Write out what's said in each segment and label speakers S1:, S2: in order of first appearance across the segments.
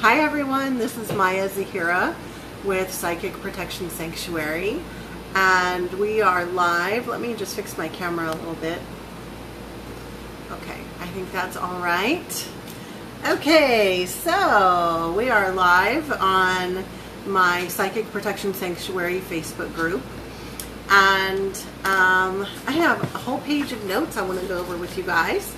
S1: Hi everyone, this is Zahira with Psychic Protection Sanctuary, and we are live. Let me just fix my camera a little bit. Okay, I think that's all right. Okay, so we are live on my Psychic Protection Sanctuary Facebook group, and I have a whole page of notes I want to go over with you guys.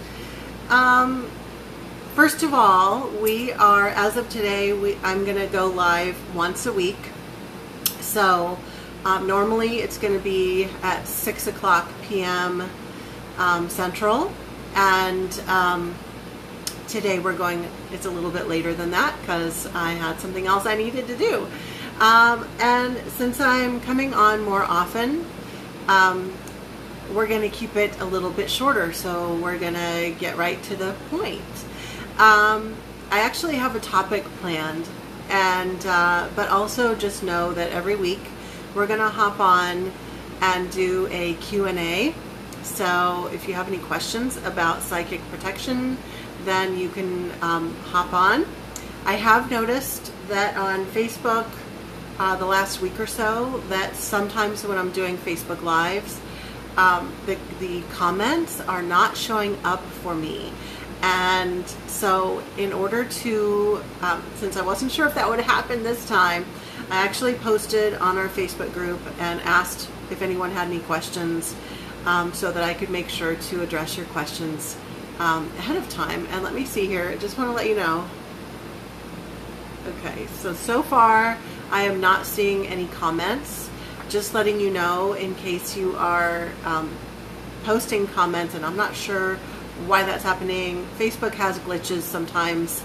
S1: First of all, we are, as of today, I'm going to go live once a week. So normally it's going to be at 6 o'clock p.m. Central, and today it's a little bit later than that because I had something else I needed to do. And since I'm coming on more often, we're going to keep it a little bit shorter, so we're going to get right to the point. I actually have a topic planned, and but also just know that every week we're going to hop on and do a Q&A. So if you have any questions about psychic protection, then you can hop on. I have noticed that on Facebook the last week or so that sometimes when I'm doing Facebook Lives, the comments are not showing up for me. And so in order to, since I wasn't sure if that would happen this time, I actually posted on our Facebook group and asked if anyone had any questions, so that I could make sure to address your questions ahead of time. And let me see here, I just want to let you know. Okay, so far I am not seeing any comments. Just letting you know in case you are posting comments and I'm not sure why that's happening. Facebook has glitches sometimes,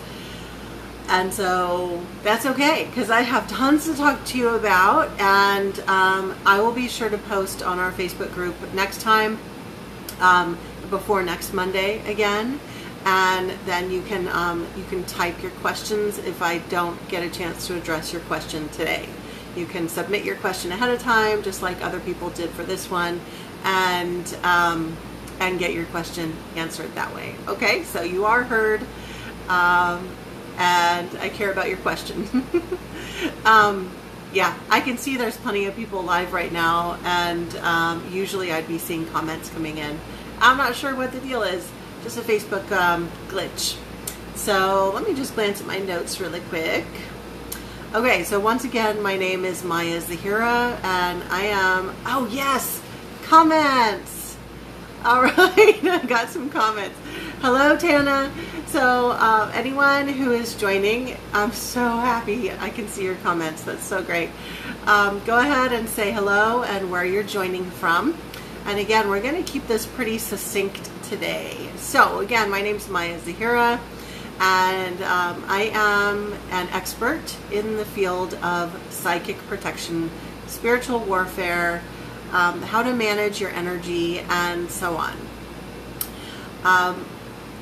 S1: and so that's okay because I have tons to talk to you about, and I will be sure to post on our Facebook group next time, before next Monday again, and then you can type your questions if I don't get a chance to address your question today. You can submit your question ahead of time, just like other people did for this one, and get your question answered that way. Okay, so you are heard, and I care about your question. Yeah, I can see there's plenty of people live right now, and usually I'd be seeing comments coming in. I'm not sure what the deal is, just a Facebook glitch. So let me just glance at my notes really quick. Okay, so once again, my name is Zahira, and I am, oh yes, comments. All right, I got some comments. Hello, Tana. So anyone who is joining, I'm so happy I can see your comments. That's so great. Go ahead and say hello and where you're joining from. And again, we're going to keep this pretty succinct today. So again, my name is Zahira, and I am an expert in the field of psychic protection, spiritual warfare, how to manage your energy, and so on.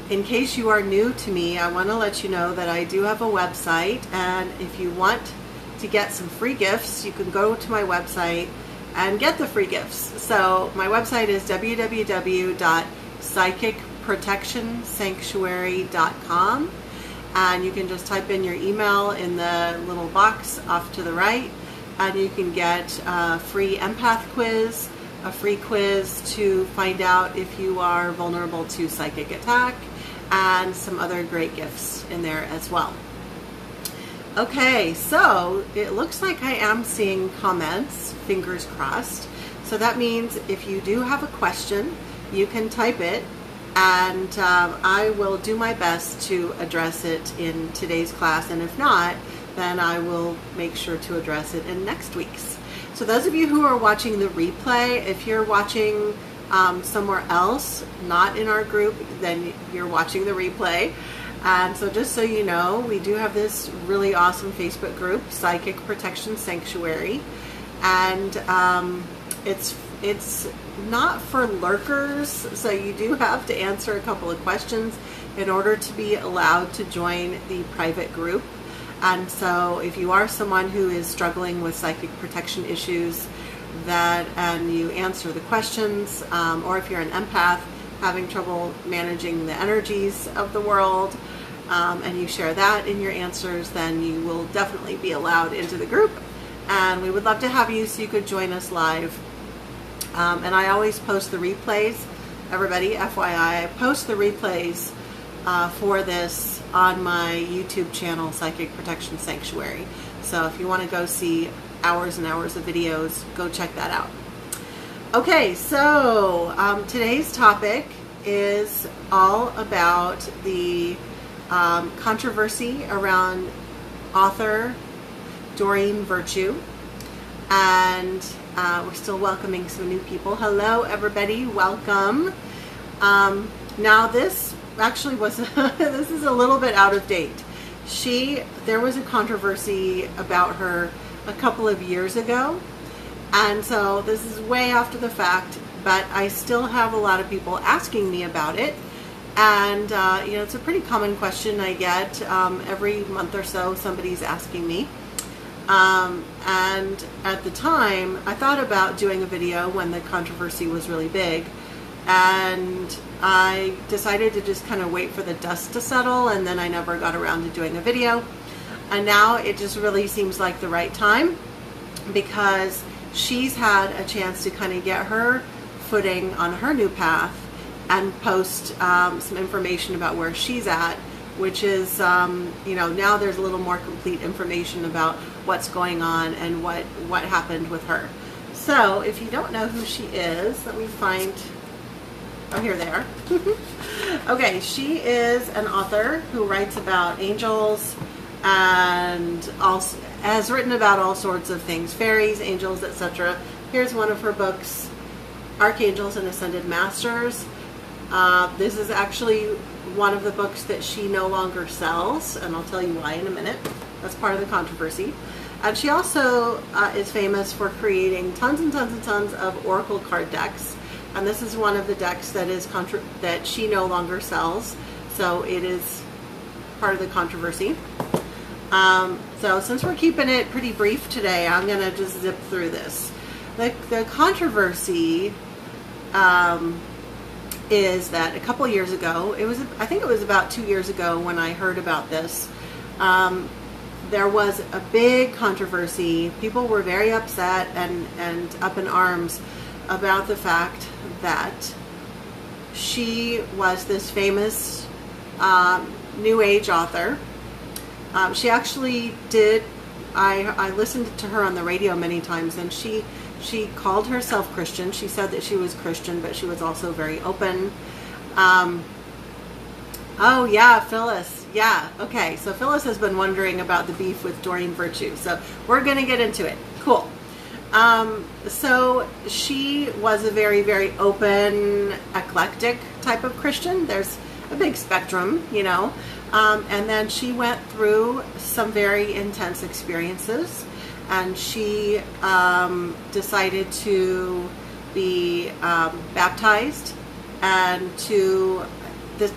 S1: In case you are new to me, I want to let you know that I do have a website, and if you want to get some free gifts, you can go to my website and get the free gifts. So my website is www.psychicprotectionsanctuary.com, and you can just type in your email in the little box off to the right, and you can get a free empath quiz, a free quiz to find out if you are vulnerable to psychic attack, and some other great gifts in there as well. Okay, so it looks like I am seeing comments, fingers crossed. So that means if you do have a question, you can type it, and I will do my best to address it in today's class, and if not, then I will make sure to address it in next week's. So those of you who are watching the replay, if you're watching somewhere else, not in our group, then you're watching the replay. And so just so you know, we do have this really awesome Facebook group, Psychic Protection Sanctuary, and it's not for lurkers, so you do have to answer a couple of questions in order to be allowed to join the private group. And so if you are someone who is struggling with psychic protection issues, and you answer the questions, or if you're an empath having trouble managing the energies of the world, and you share that in your answers, then you will definitely be allowed into the group. And we would love to have you so you could join us live. And I always post the replays. Everybody, FYI, I post the replays for this on my YouTube channel, Psychic Protection Sanctuary. So if you want to go see hours and hours of videos, go check that out. Okay, so today's topic is all about the controversy around author Doreen Virtue, and we're still welcoming some new people. Hello everybody, welcome. Now this actually was this is a little bit out of date. There was a controversy about her a couple of years ago, and so this is way after the fact, but I still have a lot of people asking me about it. And you know, it's a pretty common question I get every month or so. Somebody's asking me, and at the time I thought about doing a video when the controversy was really big, and I decided to just kind of wait for the dust to settle, and then I never got around to doing a video. And now it just really seems like the right time, because she's had a chance to kind of get her footing on her new path and post some information about where she's at, which is, you know, now there's a little more complete information about what's going on and what happened with her. So if you don't know who she is, let me find, oh, here they are. Okay, she is an author who writes about angels and also has written about all sorts of things, fairies, angels, etc. Here's one of her books, Archangels and Ascended Masters. This is actually one of the books that she no longer sells, and I'll tell you why in a minute. That's part of the controversy. And she also is famous for creating tons and tons and tons of oracle card decks. And this is one of the decks that is that she no longer sells, so it is part of the controversy. So since we're keeping it pretty brief today, I'm going to just zip through this. The controversy is that a couple of years ago, I think it was about 2 years ago when I heard about this, there was a big controversy. People were very upset and up in arms about the fact that she was this famous New Age author. She actually did, I listened to her on the radio many times, and she called herself Christian. She said that she was Christian, but she was also very open. Oh yeah, Phyllis. Yeah, okay. So Phyllis has been wondering about the beef with Doreen Virtue. So we're going to get into it. Cool. So she was a very, very open, eclectic type of Christian. There's a big spectrum, you know. And then she went through some very intense experiences, and she decided to be baptized and to,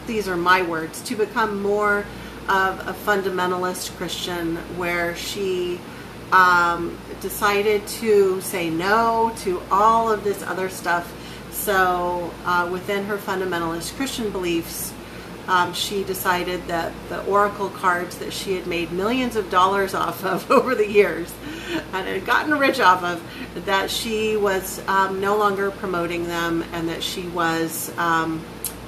S1: these are my words, to become more of a fundamentalist Christian, where she decided to say no to all of this other stuff. So within her fundamentalist Christian beliefs, she decided that the oracle cards that she had made millions of dollars off of over the years and had gotten rich off of, that she was no longer promoting them, and that she was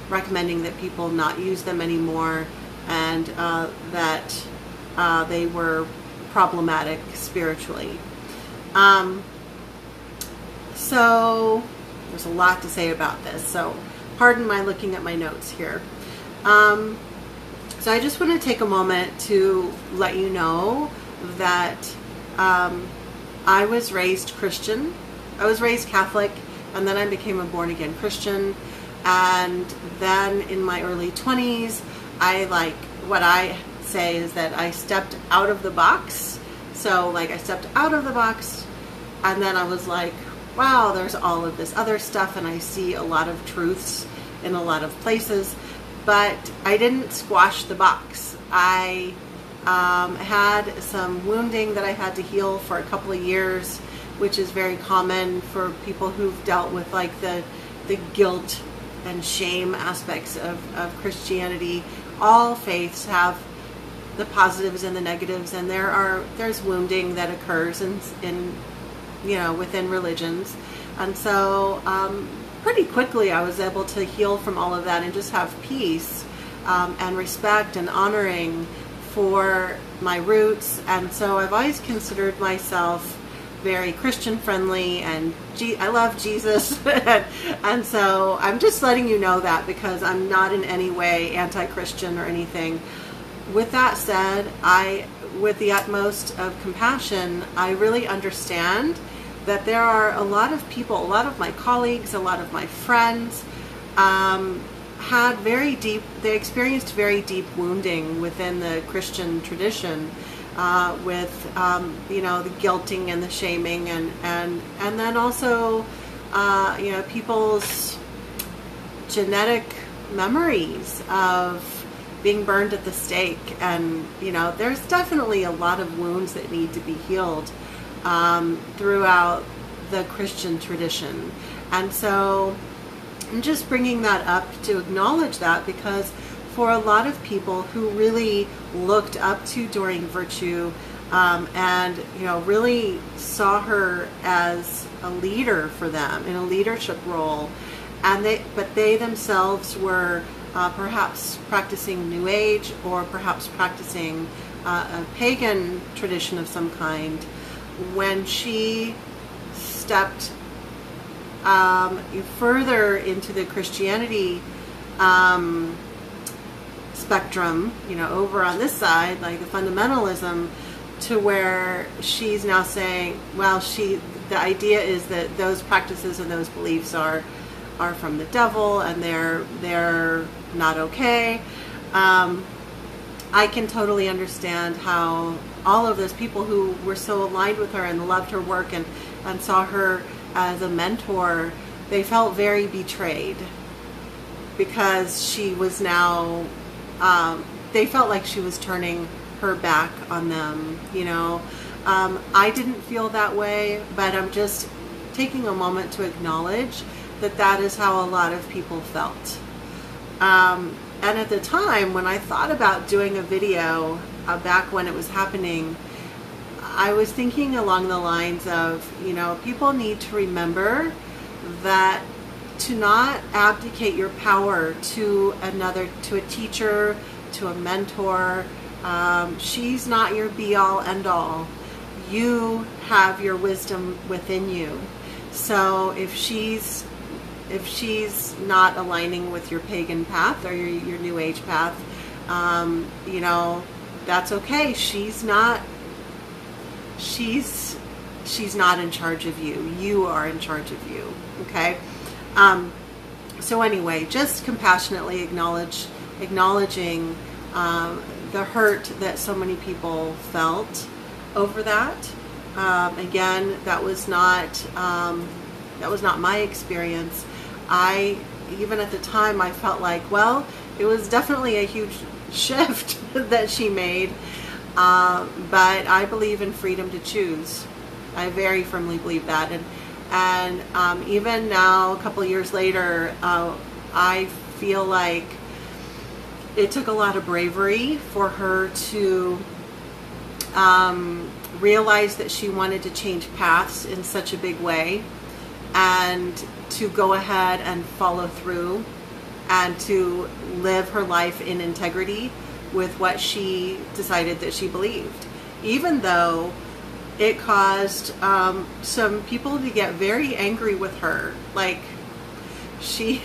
S1: recommending that people not use them anymore, and that they were problematic spiritually. So there's a lot to say about this, so pardon my looking at my notes here. So I just want to take a moment to let you know that I was raised Christian. I was raised Catholic, and then I became a born-again Christian. And then in my early 20s, what I say is that I stepped out of the box. So like I stepped out of the box, and then I was like, wow, there's all of this other stuff, and I see a lot of truths in a lot of places. But I didn't squash the box. I had some wounding that I had to heal for a couple of years, which is very common for people who've dealt with like the guilt and shame aspects of Christianity, all faiths have the positives and the negatives, and there's wounding that occurs in within religions. And so pretty quickly I was able to heal from all of that and just have peace and respect and honoring for my roots. And so I've always considered myself very Christian friendly, and I love Jesus. And so I'm just letting you know that, because I'm not in any way anti-Christian or anything. With that said, with the utmost of compassion, I really understand that there are a lot of people, a lot of my colleagues, a lot of my friends, they experienced very deep wounding within the Christian tradition, with the guilting and the shaming, and then also people's genetic memories of being burned at the stake. And there's definitely a lot of wounds that need to be healed throughout the Christian tradition. And so I'm just bringing that up to acknowledge that, because for a lot of people who really looked up to Doreen Virtue and really saw her as a leader for them in a leadership role, but they themselves were perhaps practicing New Age, or perhaps practicing a pagan tradition of some kind, when she stepped further into the Christianity spectrum, over on this side, like the fundamentalism, to where she's now saying, well, the idea is that those practices and those beliefs are from the devil, and they're not okay. I can totally understand how all of those people who were so aligned with her and loved her work and saw her as a mentor, they felt very betrayed, because she was now, they felt like she was turning her back on them. I didn't feel that way, but I'm just taking a moment to acknowledge that is how a lot of people felt. And at the time when I thought about doing a video back when it was happening, I was thinking along the lines of, people need to remember that to not abdicate your power to a teacher, to a mentor. She's not your be-all, end-all. You have your wisdom within you. So if she's not aligning with your pagan path or your New Age path, that's okay. She's not in charge of you. You are in charge of you. Okay. So anyway, just compassionately acknowledging the hurt that so many people felt over that. Again, that was not my experience. Even at the time, I felt like, well, it was definitely a huge shift that she made. But I believe in freedom to choose. I very firmly believe that. And even now, a couple of years later, I feel like it took a lot of bravery for her to realize that she wanted to change paths in such a big way, and to go ahead and follow through, and to live her life in integrity with what she decided that she believed, even though it caused some people to get very angry with her. Like, she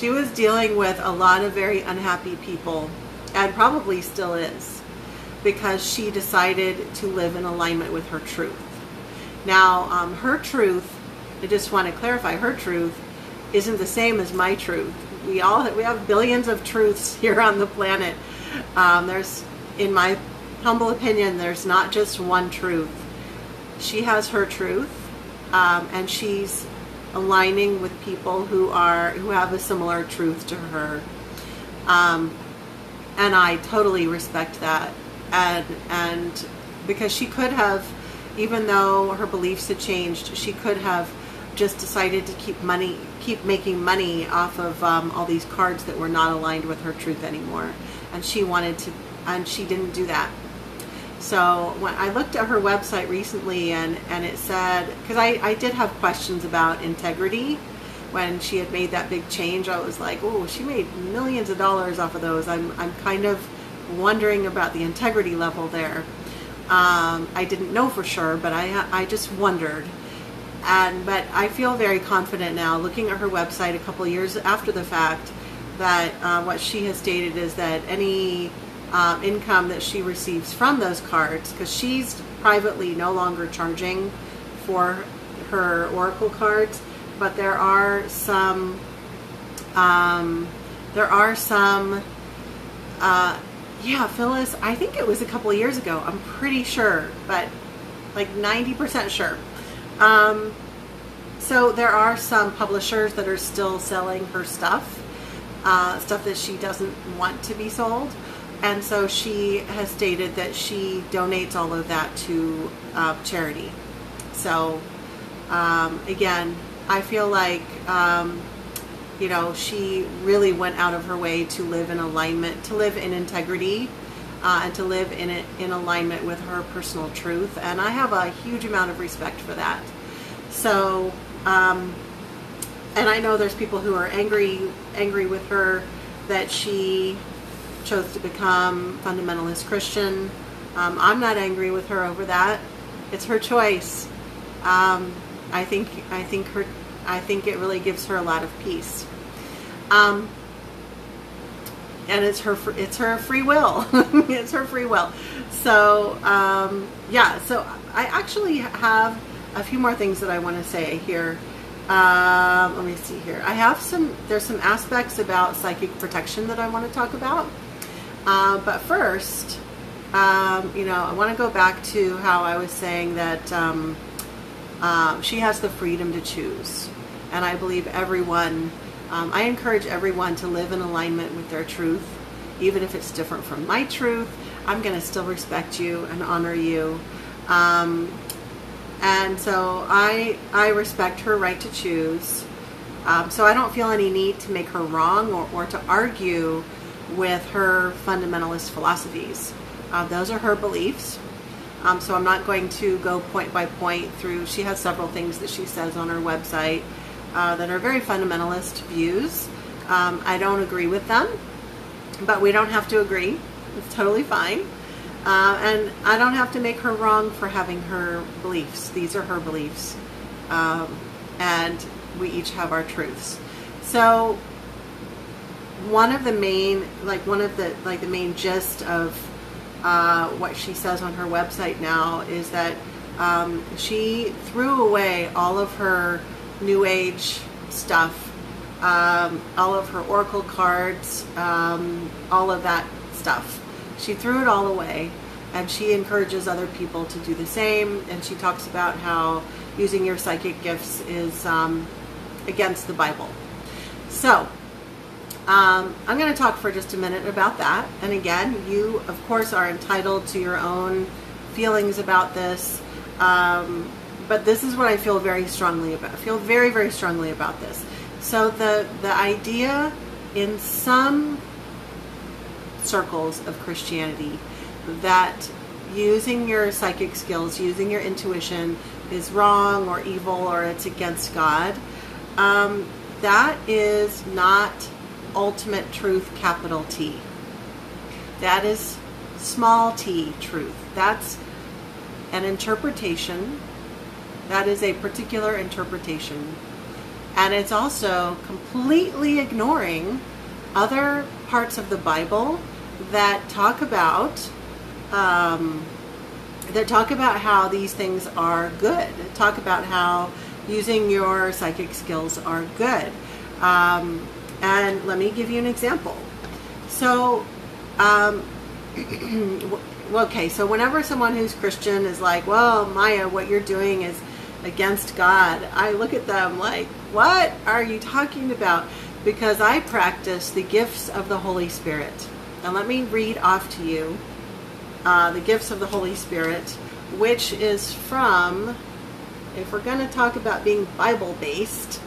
S1: was dealing with a lot of very unhappy people, and probably still is, because she decided to live in alignment with her truth. Now, her truth, I just want to clarify, her truth isn't the same as my truth. We have billions of truths here on the planet. There's, in my humble opinion, there's not just one truth. She has her truth, and she's aligning with people who have a similar truth to her, and I totally respect that. And because she could have, even though her beliefs had changed, she could have just decided to keep making money off of all these cards that were not aligned with her truth anymore. and she wanted to, and she didn't do that. So when I looked at her website recently, and it said, because I did have questions about integrity when she had made that big change. I was like, oh, she made millions of dollars off of those. I'm kind of wondering about the integrity level there. I didn't know for sure, but I just wondered. But I feel very confident now, looking at her website a couple of years after the fact, that what she has stated is that any income that she receives from those cards, because she's privately no longer charging for her oracle cards, but there are some yeah, Phyllis, I think it was a couple of years ago, I'm pretty sure, but like 90% sure. So there are some publishers that are still selling her stuff that she doesn't want to be sold. And so she has stated that she donates all of that to charity. So again, I feel like, she really went out of her way to live in alignment, to live in integrity, and to live in alignment with her personal truth. And I have a huge amount of respect for that. So, and I know there's people who are angry with her that she chose to become fundamentalist Christian. I'm not angry with her over that. It's her choice. I think it really gives her a lot of peace. And it's her free will. It's her free will. So so I actually have a few more things that I want to say here. Let me see here. There's some aspects about psychic protection that I want to talk about. But first, I want to go back to how I was saying that she has the freedom to choose. And I believe I encourage everyone to live in alignment with their truth. Even if it's different from my truth, I'm going to still respect you and honor you. And so I respect her right to choose. So I don't feel any need to make her wrong or to argue with her fundamentalist philosophies. Those are her beliefs. So I'm not going to go point by point through. She has several things that she says on her website that are very fundamentalist views. I don't agree with them, but we don't have to agree. It's totally fine. And I don't have to make her wrong for having her beliefs. These are her beliefs. And we each have our truths. So the main gist of what she says on her website now is that she threw away all of her New Age stuff, all of her oracle cards, all of that stuff. She threw it all away, and she encourages other people to do the same. And she talks about how using your psychic gifts is against the Bible. So I'm going to talk for just a minute about that. And again, you, of course, are entitled to your own feelings about this. But this is what I feel very strongly about. I feel very, very strongly about this. So the idea in some circles of Christianity that using your psychic skills, using your intuition is wrong or evil or it's against God, that is not ultimate truth, capital T. That is small t truth. That's an interpretation. That is a particular interpretation. And it's also completely ignoring other parts of the Bible that talk about how these things are good. Talk about how using your psychic skills are good. And let me give you an example. So, okay, so whenever someone who's Christian is like, well, Maya, what you're doing is against God, I look at them like, what are you talking about? Because I practice the gifts of the Holy Spirit. And let me read off to you the gifts of the Holy Spirit, which is from, if we're going to talk about being Bible-based,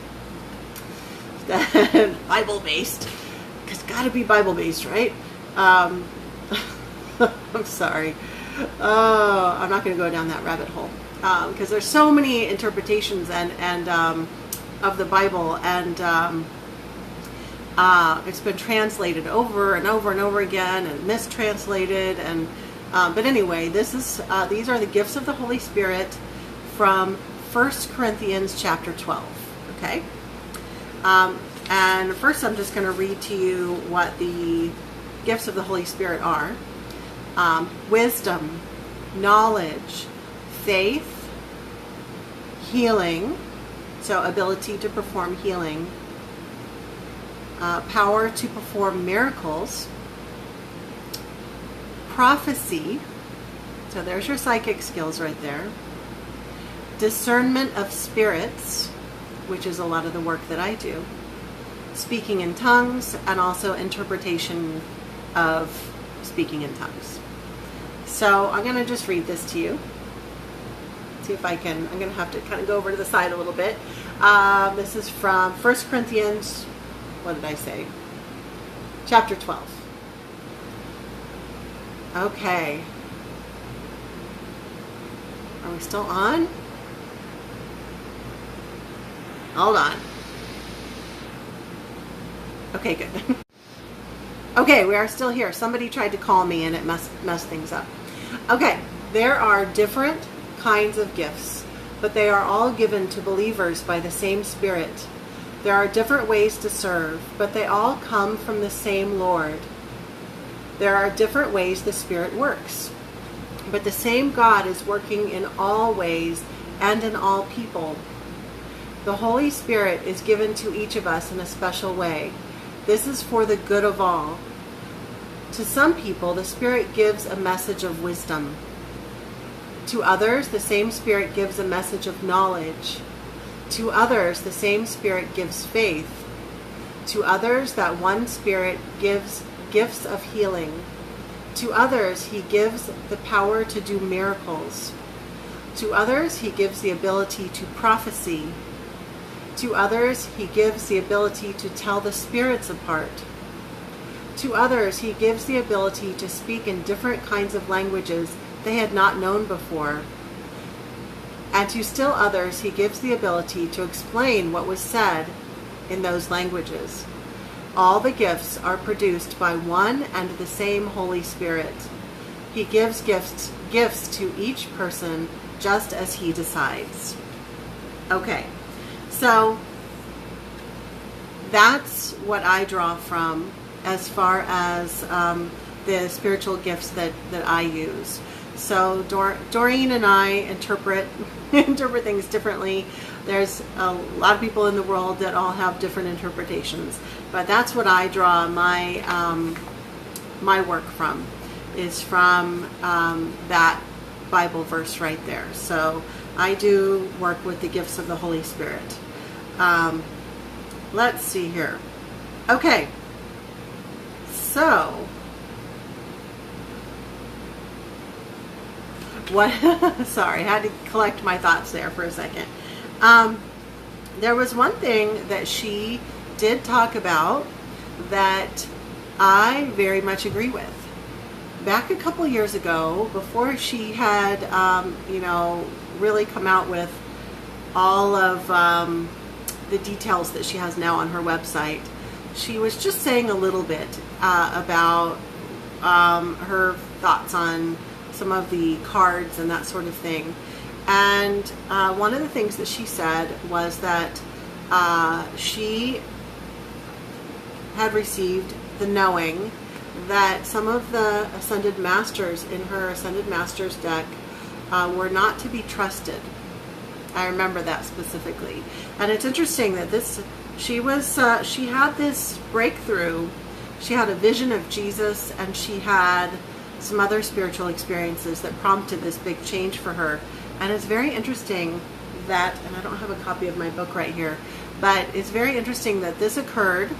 S1: Bible-based, because it's got to be Bible-based, right? Um, I'm sorry. Oh, I'm not going to go down that rabbit hole because there's so many interpretations and of the Bible, and it's been translated over and over and over again and mistranslated. And but anyway, these are the gifts of the Holy Spirit from 1 Corinthians chapter 12. Okay. And first I'm just going to read to you what the gifts of the Holy Spirit are. Wisdom, knowledge, faith, healing, so ability to perform healing, power to perform miracles, prophecy, so there's your psychic skills right there, discernment of spirits, which is a lot of the work that I do, speaking in tongues, and also interpretation of speaking in tongues. So I'm going to just read this to you. See if I can. I'm going to have to kind of go over to the side a little bit. This is from 1 Corinthians, what did I say? Chapter 12. Okay. Are we still on? Hold on. Okay, good. Okay, we are still here. Somebody tried to call me and it messed things up. Okay, there are different kinds of gifts, but they are all given to believers by the same Spirit. There are different ways to serve, but they all come from the same Lord. There are different ways the Spirit works, but the same God is working in all ways and in all people. The Holy Spirit is given to each of us in a special way. This is for the good of all. To some people, the Spirit gives a message of wisdom. To others, the same Spirit gives a message of knowledge. To others, the same Spirit gives faith. To others, that one Spirit gives gifts of healing. To others, He gives the power to do miracles. To others, He gives the ability to prophesy. To others, He gives the ability to tell the spirits apart. To others, He gives the ability to speak in different kinds of languages they had not known before. And to still others, He gives the ability to explain what was said in those languages. All the gifts are produced by one and the same Holy Spirit. He gives gifts to each person just as He decides. Okay. So that's what I draw from as far as the spiritual gifts that I use. So Doreen and I interpret things differently. There's a lot of people in the world that all have different interpretations, but that's what I draw my my work from, is from that Bible verse right there. So I do work with the gifts of the Holy Spirit. Let's see here. Okay. So, what? Sorry, I had to collect my thoughts there for a second. There was one thing that she did talk about that I very much agree with. Back a couple years ago, before she had, really come out with all of the details that she has now on her website, she was just saying a little bit about her thoughts on some of the cards and that sort of thing. And one of the things that she said was that she had received the knowing that some of the Ascended Masters in her Ascended Masters deck were not to be trusted. I remember that specifically. And it's interesting that she had this breakthrough. She had a vision of Jesus, and she had some other spiritual experiences that prompted this big change for her. And it's very interesting that, and I don't have a copy of my book right here, but it's very interesting that this occurred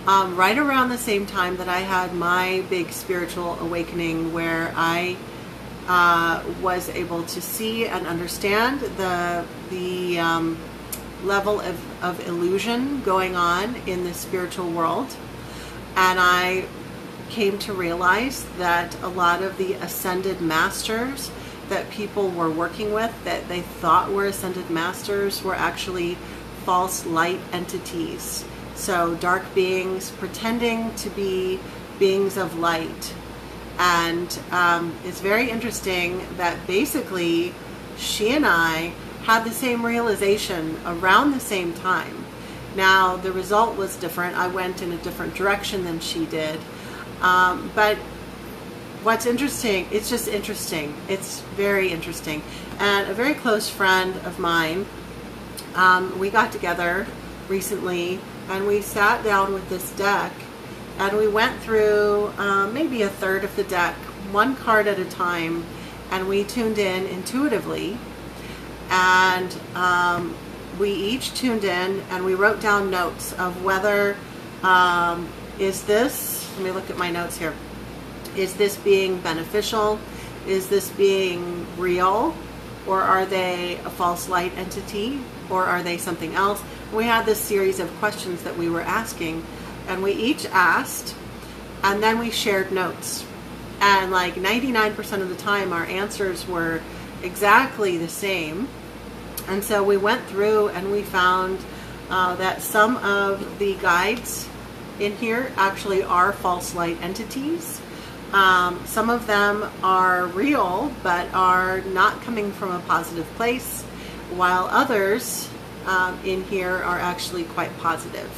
S1: right around the same time that I had my big spiritual awakening, where I was able to see and understand the level of illusion going on in the spiritual world. And I came to realize that a lot of the ascended masters that people were working with, that they thought were ascended masters, were actually false light entities. So dark beings pretending to be beings of light. And it's very interesting that basically she and I had the same realization around the same time. Now, the result was different. I went in a different direction than she did. But what's interesting, it's just interesting. It's very interesting. And a very close friend of mine, we got together recently and we sat down with this deck and we went through maybe a third of the deck, one card at a time, and we tuned in intuitively. And we each tuned in and we wrote down notes of whether, is this, let me look at my notes here, is this being beneficial? Is this being real? Or are they a false light entity? Or are they something else? We had this series of questions that we were asking, and we each asked, and then we shared notes. And like 99% of the time, our answers were exactly the same. And so we went through and we found that some of the guides in here actually are false light entities. Some of them are real, but are not coming from a positive place, while others in here are actually quite positive.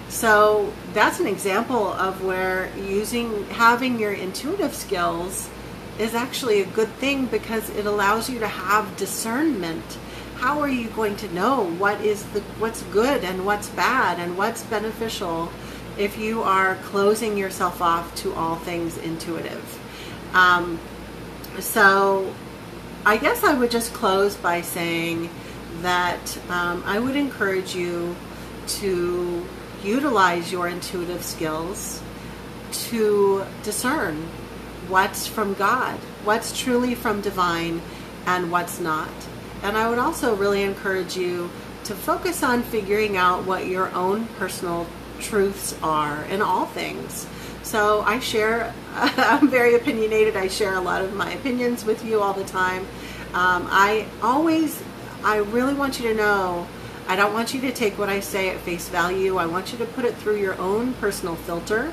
S1: So that's an example of where having your intuitive skills is actually a good thing, because it allows you to have discernment. How are you going to know what's good and what's bad and what's beneficial if you are closing yourself off to all things intuitive? So I guess I would just close by saying that I would encourage you to utilize your intuitive skills to discern what's from God, what's truly from divine, and what's not. And I would also really encourage you to focus on figuring out what your own personal truths are in all things. So I share, I'm very opinionated. I share a lot of my opinions with you all the time. I really want you to know, I don't want you to take what I say at face value. I want you to put it through your own personal filter.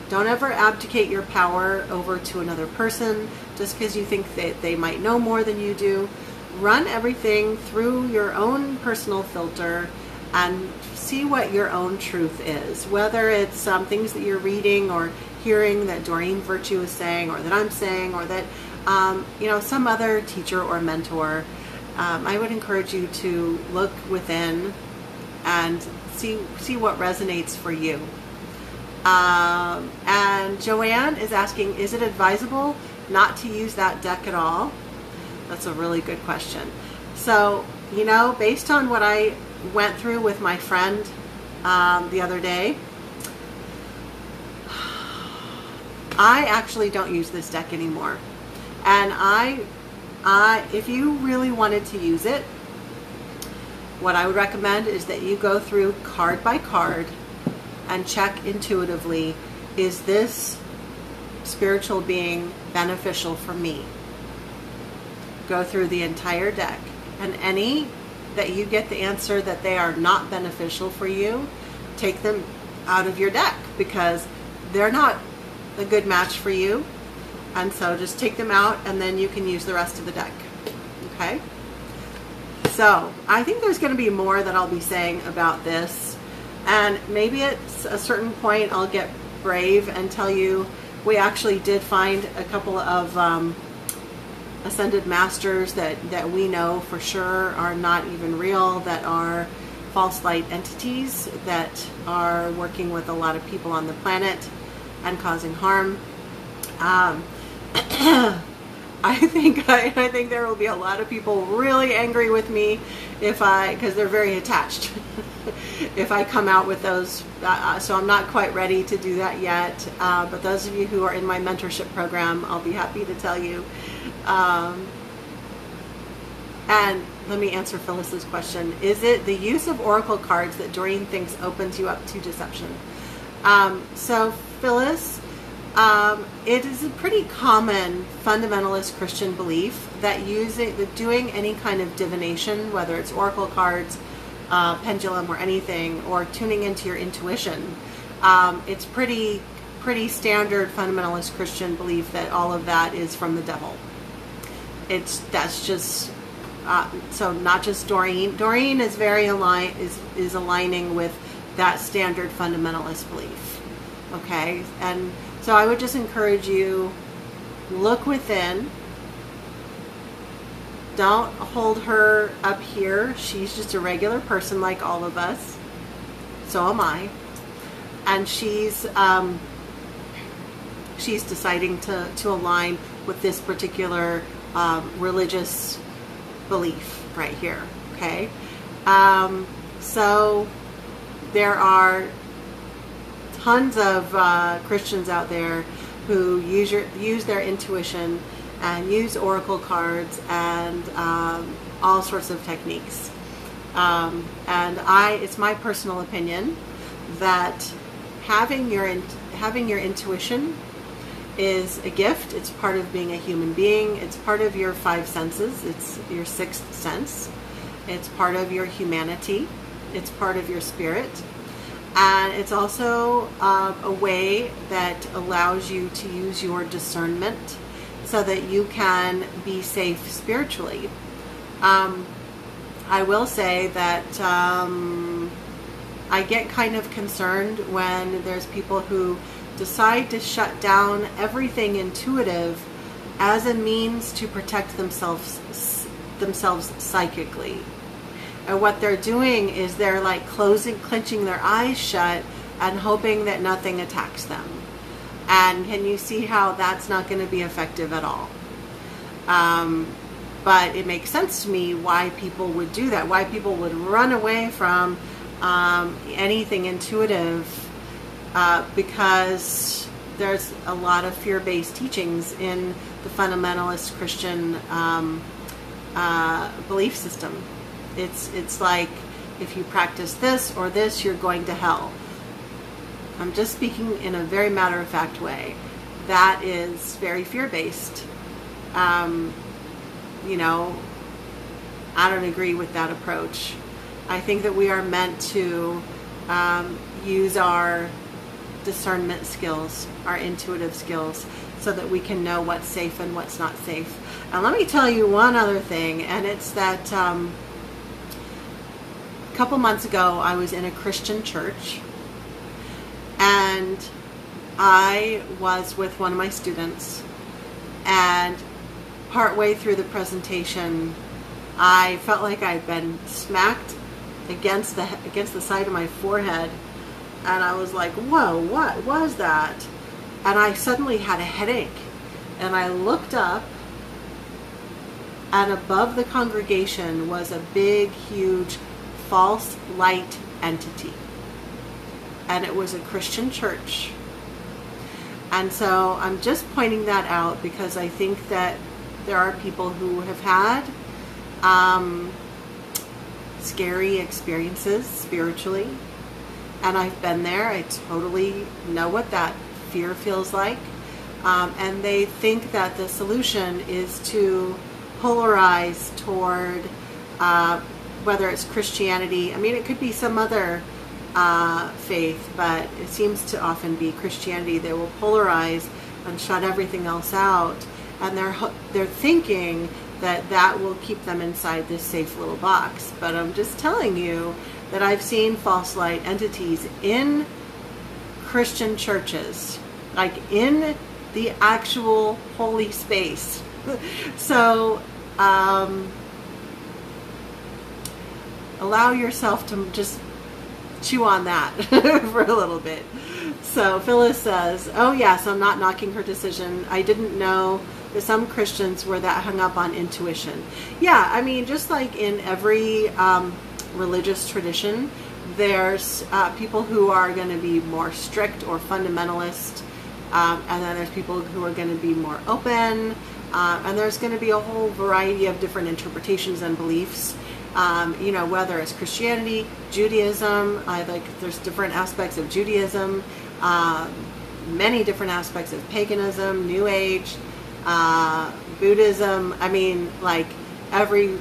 S1: Don't ever abdicate your power over to another person just because you think that they might know more than you do. Run everything through your own personal filter and see what your own truth is. Whether it's things that you're reading or hearing that Doreen Virtue is saying, or that I'm saying, or that some other teacher or mentor. I would encourage you to look within and see what resonates for you. And Joanne is asking, is it advisable not to use that deck at all? That's a really good question. So, based on what I went through with my friend the other day, I actually don't use this deck anymore. And if you really wanted to use it, what I would recommend is that you go through card by card and check intuitively, is this spiritual being beneficial for me? Go through the entire deck, and any that you get the answer that they are not beneficial for you, take them out of your deck, because they're not a good match for you. And so just take them out, and then you can use the rest of the deck. Okay? So I think there's going to be more that I'll be saying about this. And maybe at a certain point I'll get brave and tell you we actually did find a couple of ascended masters that we know for sure are not even real, that are false light entities that are working with a lot of people on the planet and causing harm. I think there will be a lot of people really angry with me because they're very attached. If I come out with those, so I'm not quite ready to do that yet. But those of you who are in my mentorship program, I'll be happy to tell you. And let me answer Phyllis's question. Is it the use of oracle cards that Doreen thinks opens you up to deception? So Phyllis, It is a pretty common fundamentalist Christian belief that doing any kind of divination, whether it's oracle cards, pendulum, or anything, or tuning into your intuition, it's pretty standard fundamentalist Christian belief that all of that is from the devil. That's just so not just Doreen. Doreen is very is aligning with that standard fundamentalist belief. Okay, and so I would just encourage you, look within. Don't hold her up here. She's just a regular person like all of us. So am I. And she's deciding to align with this particular religious belief right here. Okay? So there are tons of Christians out there who use their intuition and use oracle cards and all sorts of techniques. And it's my personal opinion that having your intuition is a gift. It's part of being a human being. It's part of your five senses. It's your sixth sense. It's part of your humanity. It's part of your spirit. And it's also a way that allows you to use your discernment so that you can be safe spiritually. I will say that I get kind of concerned when there's people who decide to shut down everything intuitive as a means to protect themselves psychically. And what they're doing is they're like clenching their eyes shut and hoping that nothing attacks them. And can you see how that's not going to be effective at all? But it makes sense to me why people would do that, why people would run away from anything intuitive, because there's a lot of fear-based teachings in the fundamentalist Christian belief system. It's like, if you practice this or this, you're going to hell. I'm just speaking in a very matter-of-fact way. That is very fear-based. I don't agree with that approach. I think that we are meant to use our discernment skills, our intuitive skills, so that we can know what's safe and what's not safe. And let me tell you one other thing, and it's that a couple months ago I was in a Christian church, and I was with one of my students, and partway through the presentation I felt like I'd been smacked against the side of my forehead, and I was like, whoa, what was that? And I suddenly had a headache, and I looked up, and above the congregation was a big, huge, false light entity. And it was a Christian church. And so I'm just pointing that out because I think that there are people who have had scary experiences spiritually. And I've been there. I totally know what that fear feels like. And they think that the solution is to polarize toward whether it's Christianity. I mean, it could be some other faith, but it seems to often be Christianity. They will polarize and shut everything else out, and they're thinking that will keep them inside this safe little box. But I'm just telling you that I've seen false light entities in Christian churches, like in the actual holy space. So allow yourself to just chew on that for a little bit. So Phyllis says, oh yes, I'm not knocking her decision. I didn't know that some Christians were that hung up on intuition. Yeah, I mean, just like in every religious tradition, there's people who are going to be more strict or fundamentalist, and then there's people who are going to be more open, and there's going to be a whole variety of different interpretations and beliefs. Whether it's Christianity, Judaism, there's different aspects of Judaism, many different aspects of paganism, New Age, Buddhism. I mean, like every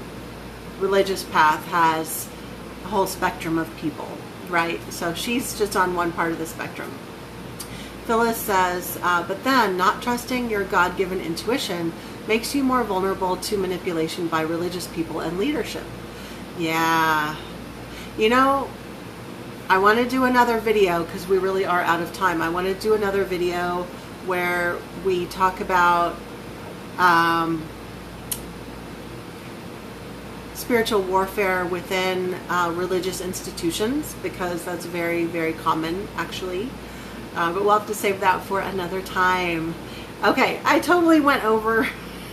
S1: religious path has a whole spectrum of people, right? So she's just on one part of the spectrum. Phyllis says, but then not trusting your God-given intuition makes you more vulnerable to manipulation by religious people and leadership. Yeah. You know, I want to do another video because we really are out of time. I want to do another video where we talk about spiritual warfare within religious institutions, because that's very, very common, actually. But we'll have to save that for another time. Okay, I totally went over.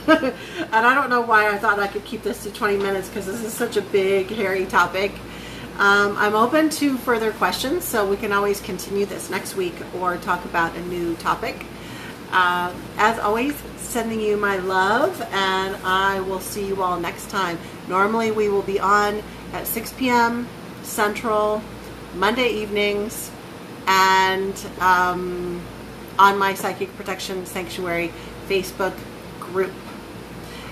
S1: And I don't know why I thought I could keep this to 20 minutes because this is such a big, hairy topic. I'm open to further questions, so we can always continue this next week or talk about a new topic. As always, sending you my love, and I will see you all next time. Normally we will be on at 6 p.m. Central, Monday evenings, and on my Psychic Protection Sanctuary Facebook group.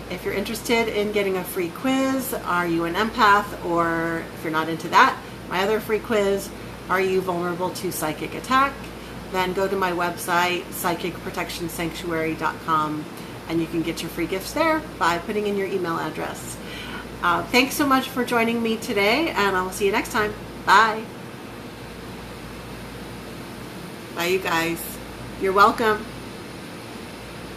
S1: If you're interested in getting a free quiz, are you an empath? Or if you're not into that, my other free quiz, are you vulnerable to psychic attack? Then go to my website, psychicprotectionsanctuary.com, and you can get your free gifts there by putting in your email address. Thanks so much for joining me today, and I will see you next time. Bye. Bye, you guys. You're welcome.